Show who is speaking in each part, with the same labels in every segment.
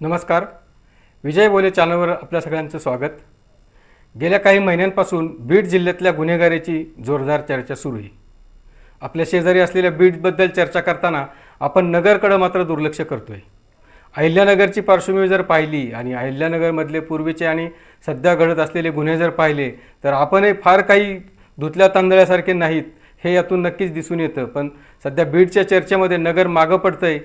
Speaker 1: नमस्कार. विजय बोले चॅनलवर आपल्या सगळ्यांचं स्वागत. गेल्या काही महिन्यांपासून बीड जिल्ह्यातल्या गुन्हेगारीची जोरदार चर्चा सुरू आहे. आपल्या शेजारी असलेल्या बीडबद्दल चर्चा करताना आपण नगरकडे मात्र दुर्लक्ष करतोय. अहिल्यानगरची पार्श्वभूमी जर पाहिली आणि अहिल्यानगरमधले पूर्वीचे आणि सध्या घडत असलेले गुन्हे जर पाहिले तर आपणही फार काही धुतल्या तांदळासारखे नाहीत हे यातून नक्कीच दिसून येतं. पण सध्या बीडच्या चर्चेमध्ये नगर मागं पडतंय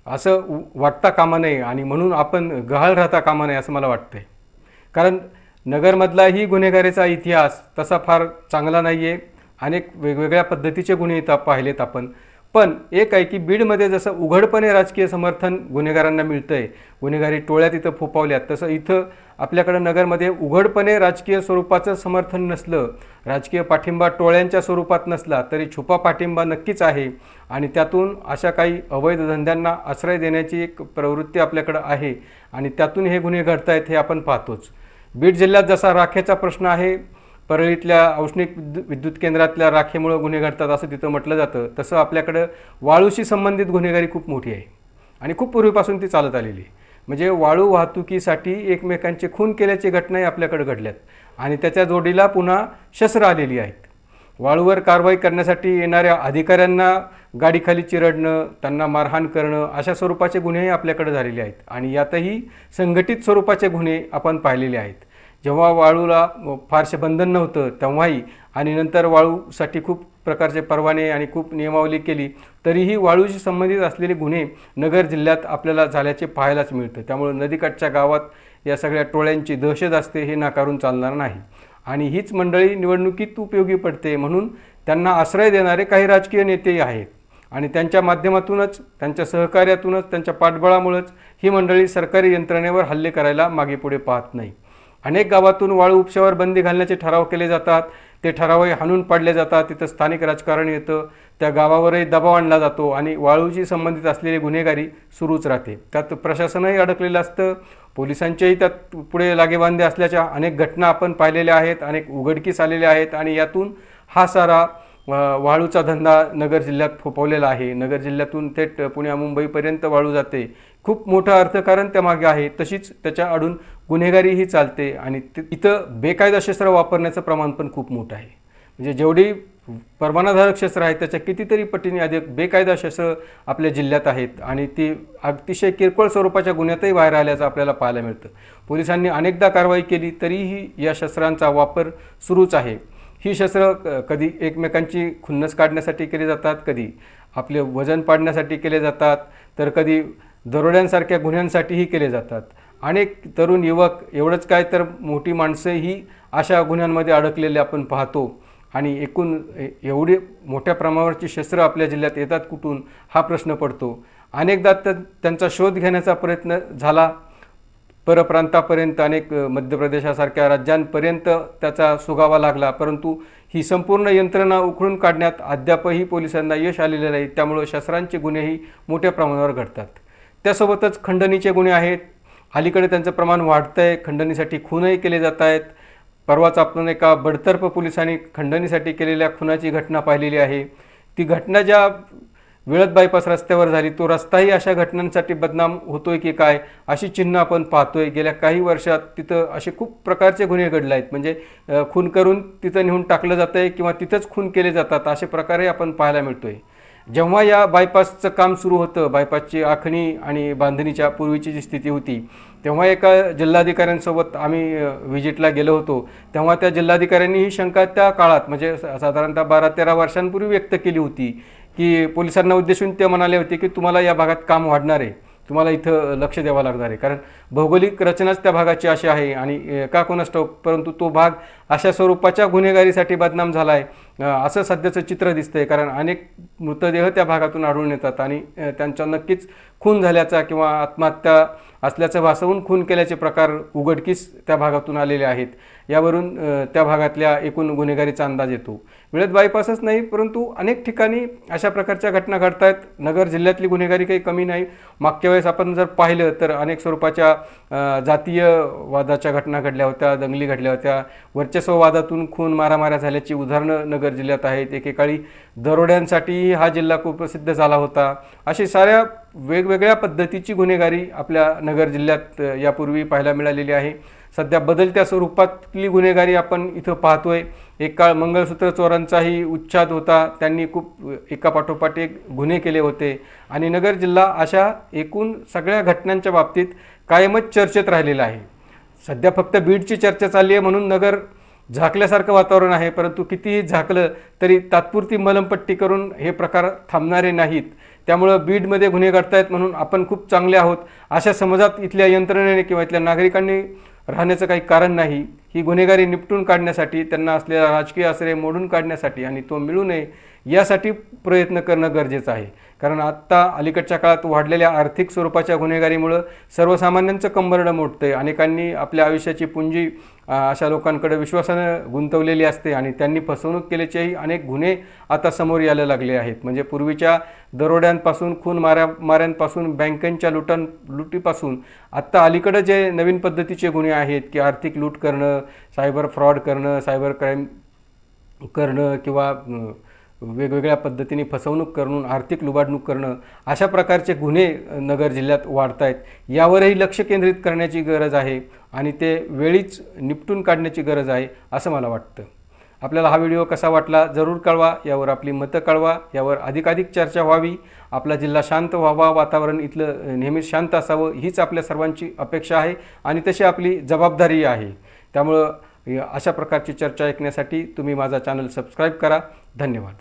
Speaker 1: असं वाटता कामा नये आणि म्हणून आपण गहाळ राहता कामा नये असं मला वाटतंय. कारण नगरमधलाही गुन्हेगारीचा इतिहास तसा फार चांगला नाही आहे. अनेक वेगवेगळ्या पद्धतीचे गुन्हे इथं पाहिलेत आपण. पण एक आहे की बीडमध्ये जसं उघडपणे राजकीय समर्थन गुन्हेगारांना मिळतं आहे, गुन्हेगारी टोळ्यात इथं फोपावल्यात, तसं इथं आपल्याकडं नगरमध्ये उघडपणे राजकीय स्वरूपाचं समर्थन नसलं, राजकीय पाठिंबा टोळ्यांच्या स्वरूपात नसला तरी छुपा पाठिंबा नक्कीच आहे. आणि त्यातून अशा काही अवैध धंद्यांना आश्रय देण्याची एक प्रवृत्ती आपल्याकडं आहे आणि त्यातून हे गुन्हे घडत आहेत हे आपण पाहतोच. बीड जिल्ह्यात जसा राखेचा प्रश्न आहे, परळीतल्या औष्णिक विद्युत केंद्रातल्या राखेमुळे गुन्हे घडतात असं तिथं म्हटलं जातं, तसं आपल्याकडं वाळूशी संबंधित गुन्हेगारी खूप मोठी आहे आणि खूप पूर्वीपासून ती चालत आलेली आहे. म्हणजे वाळू वाहतुकीसाठी एकमेकांचे खून केल्याची घटनाही आपल्याकडे घडल्यात आणि त्याच्या जोडीला पुन्हा शस्त्र आलेली आहेत. वाळूवर कारवाई करण्यासाठी येणाऱ्या अधिकाऱ्यांना गाडीखाली चिरडणं, त्यांना मारहाण करणं अशा स्वरूपाचे गुन्हेही आपल्याकडे झालेले आहेत आणि यातही संघटित स्वरूपाचे गुन्हे आपण पाहिलेले आहेत. जेव्हा वाळूला फारसे बंधन नव्हतं तेव्हाही आणि नंतर वाळूसाठी खूप प्रकारचे परवाने आणि खूप नियमावली केली तरीही वाळूशी संबंधित असलेले गुन्हे नगर जिल्ह्यात आपल्याला झाल्याचे पाहायलाच मिळतं. त्यामुळे नदीकाठच्या गावात या सगळ्या टोळ्यांची दहशत असते हे नाकारून चालणार नाही. आणि हीच मंडळी निवडणुकीत उपयोगी पडते म्हणून त्यांना आश्रय देणारे काही राजकीय नेतेही आहेत आणि त्यांच्या माध्यमातूनच, त्यांच्या सहकार्यातूनच, त्यांच्या पाठबळामुळेच ही मंडळी सरकारी यंत्रणेवर हल्ले करायला मागे पुढे पाहत नाही. अनेक गावातून वाळू उपशावर बंदी घालण्याचे ठराव केले जातात, ते ठरावही हाणून पाडले जातात. तिथं स्थानिक राजकारण येतं, त्या गावावरही दबाव आणला जातो आणि वाळूशी संबंधित असलेली गुन्हेगारी सुरूच राहते. त्यात प्रशासनही अडकलेलं असतं, पोलिसांचेही त्यात पुढे लागेबांधे असल्याच्या अनेक घटना आपण पाहिलेल्या आहेत, अनेक उघडकीस आलेल्या आहेत आणि यातून हा सारा वाळूचा धंदा नगर जिल्ह्यात फोपवलेला आहे. नगर जिल्ह्यातून थेट पुण्या मुंबईपर्यंत वाळू जाते. खूप मोठं अर्थकारण त्यामागे आहे. तशीच त्याच्या आडून गुन्हेगारीही चालते आणि इथं बेकायदा शस्त्र वापरण्याचं प्रमाण पण खूप मोठं आहे. म्हणजे जेवढी परवानाधारक शस्त्र आहेत त्याच्या कितीतरी पटीने अधिक बेकायदा शस्त्र आपल्या जिल्ह्यात आहेत आणि ती अतिशय किरकोळ स्वरूपाच्या गुन्ह्यातही बाहेर आल्याचं आपल्याला पाहायला मिळतं. पोलिसांनी अनेकदा कारवाई केली तरीही या शस्त्रांचा वापर सुरूच आहे. ही शस्त्र कधी एकमेकांची खुन्नस काढण्यासाठी केली जातात, कधी आपले वजन पाडण्यासाठी केले जातात, तर कधी दरोड्यांसारख्या गुन्ह्यांसाठीही केले जातात. अनेक तरुण युवक, एवढंच काय तर मोठी माणसंही अशा गुन्ह्यांमध्ये अडकलेले आपण पाहतो आणि एकूण एवढी मोठ्या प्रमाणावरची शस्त्र आपल्या जिल्ह्यात येतात कुठून हा प्रश्न पडतो. अनेकदा त्यांचा शोध घेण्याचा प्रयत्न झाला, परप्रांतापर्यंत, अनेक मध्य प्रदेशासारख्या राज्यांपर्यंत त्याचा सुगावा लागला, परंतु ही संपूर्ण यंत्रणा उखडून काढण्यात अद्यापही पोलिसांना यश आलेले नाही. त्यामुळे शस्त्रांचे गुन्हेही मोठ्या प्रमाणावर घडतात. त्यासोबतच खंडणीचे गुन्हे आहेत. अलीकडे त्यांचं प्रमाण वाढतं आहे. खंडणीसाठी खूनही केले जात आहेत. परवाच आपण एका बडतर्फ पोलिसांनी खंडणीसाठी केलेल्या खुनाची घटना पाहिलेली आहे. ती घटना ज्या विळद बायपास रस्त्यावर झाली, तो रस्ताही अशा घटनांसाठी बदनाम होतोय की काय अशी चिन्ह आपण पाहतोय. गेल्या काही वर्षात तिथं असे खूप प्रकारचे गुन्हे घडले आहेत. म्हणजे खून करून तिथं नेऊन टाकलं जातं आहे किंवा तिथंच खून केले जातात असे प्रकारही आपण पाहायला मिळतोय. जेव्हा या बायपासचं काम सुरू होतं, बायपासची आखणी आणि बांधणीच्या पूर्वीची जी स्थिती होती, तेव्हा एका जिल्हाधिकाऱ्यांसोबत आम्ही व्हिजिटला गेलो होतो. तेव्हा त्या जिल्हाधिकाऱ्यांनी ही शंका त्या काळात म्हणजे साधारणतः 12-13 वर्षांपूर्वी व्यक्त केली होती की पोलिसांना उद्देशून ते म्हणाले होते की तुम्हाला या भागात काम वाढणार आहे, तुम्हाला इथं लक्ष द्यावं लागणार आहे, कारण भौगोलिक रचनाच त्या भागाची अशी आहे आणि का कोणास ठाऊक परंतु तो भाग अशा स्वरूपाच्या गुन्हेगारीसाठी बदनाम झाला आहे असं सध्याचं चित्र दिसतंय. कारण अनेक मृतदेह त्या भागातून आढळून येतात आणि त्यांचा नक्कीच खून झाल्याचा किंवा आत्महत्या असल्याचं भासवून खून केल्याचे प्रकार उघडकीस त्या भागातून आलेले आहेत. यावरून त्या भागातल्या एकूण गुन्हेगारीचा अंदाज येतो. विळद बायपासच नाही परंतु अनेक ठिकाणी अशा प्रकारच्या घटना घडत आहेत. नगर जिल्ह्यातली गुन्हेगारी काही कमी नाही. मागच्या वेळेस आपण जर पाहिलं तर अनेक स्वरूपाच्या जातीय वादाच्या घटना घडल्या होत्या, दंगली घडल्या होत्या, वर्चस्ववादातून खून मारामाऱ्या झाल्याची उदाहरणं नगर नगर जिल्ह्यात आहेत. एकेकाळी दरोड्यांसाठी हा जिल्हा खूप प्रसिद्ध झाला होता. अशी साऱ्या वेगवेगळ्या पद्धतीची गुन्हेगारी आपल्या नगर जिल्ह्यात यापूर्वी पाहायला मिळालेली आहे. सध्या बदलत्या स्वरूपातली गुन्हेगारी आपण इथं पाहतोय. एक काळ मंगळसूत्र चोरांचाही उच्छाद होता. त्यांनी खूप एकापाठोपाठ एक गुन्हे केले होते आणि नगर जिल्हा अशा एकूण सगळ्या घटनांच्या बाबतीत कायमच चर्चेत राहिलेला आहे. सध्या फक्त बीडची चर्चा चालली आहे म्हणून नगर झाकल्यासारखं वातावरण आहे, परंतु कितीही झाकलं तरी तात्पुरती मलमपट्टी करून हे प्रकार थांबणारे नाहीत. त्यामुळं बीडमध्ये गुन्हे घडतायत म्हणून आपण खूप चांगले आहोत अशा समजात इथल्या यंत्रणेने किंवा इथल्या नागरिकांनी राहण्याचं काही कारण नाही. ही गुन्हेगारी निपटून काढण्यासाठी, त्यांना असलेला राजकीय आश्रय मोडून काढण्यासाठी आणि तो मिळू नये यासाठी प्रयत्न करणं गरजेचं आहे. कारण आत्ता अलीकडच्या काळात वाढलेल्या आर्थिक स्वरूपाच्या गुन्हेगारीमुळं सर्वसामान्यांचं कंबरडं मोडतंय. अनेकांनी आपल्या आयुष्याची पुंजी अशा लोकांकडे विश्वासानं गुंतवलेली असते आणि त्यांनी फसवणूक केल्याचेही अनेक गुन्हे आता समोर यायला लागले आहेत. म्हणजे पूर्वीच्या दरोड्यांपासून, खून माऱ्यांपासून, बँकांच्या लुटीपासून आत्ता अलीकडं जे नवीन पद्धतीचे गुन्हे आहेत की आर्थिक लूट करणं, सायबर फ्रॉड करणं, सायबर क्राईम करणं किंवा वेगवेगळ्या पद्धतीने फसवणूक करून आर्थिक लुबाडणूक करणं, अशा प्रकारचे गुन्हे नगर जिल्ह्यात वाढत आहेत. यावरही लक्ष केंद्रित करण्याची गरज आहे आणि ते वेळीच निपटून काढण्याची गरज आहे असं मला वाटतं. आपल्याला हा व्हिडिओ कसा वाटला जरूर कळवा. यावर आपली मतं कळवा. यावर अधिकाधिक चर्चा व्हावी. आपला जिल्हा शांत व्हावा, वातावरण इथलं नेहमीच शांत असावं हीच आपल्या सर्वांची अपेक्षा आहे आणि तशी आपली जबाबदारी आहे. त्यामुळं अशा प्रकारची चर्चा ऐकण्यासाठी तुम्ही माझा चॅनल सबस्क्राईब करा. धन्यवाद.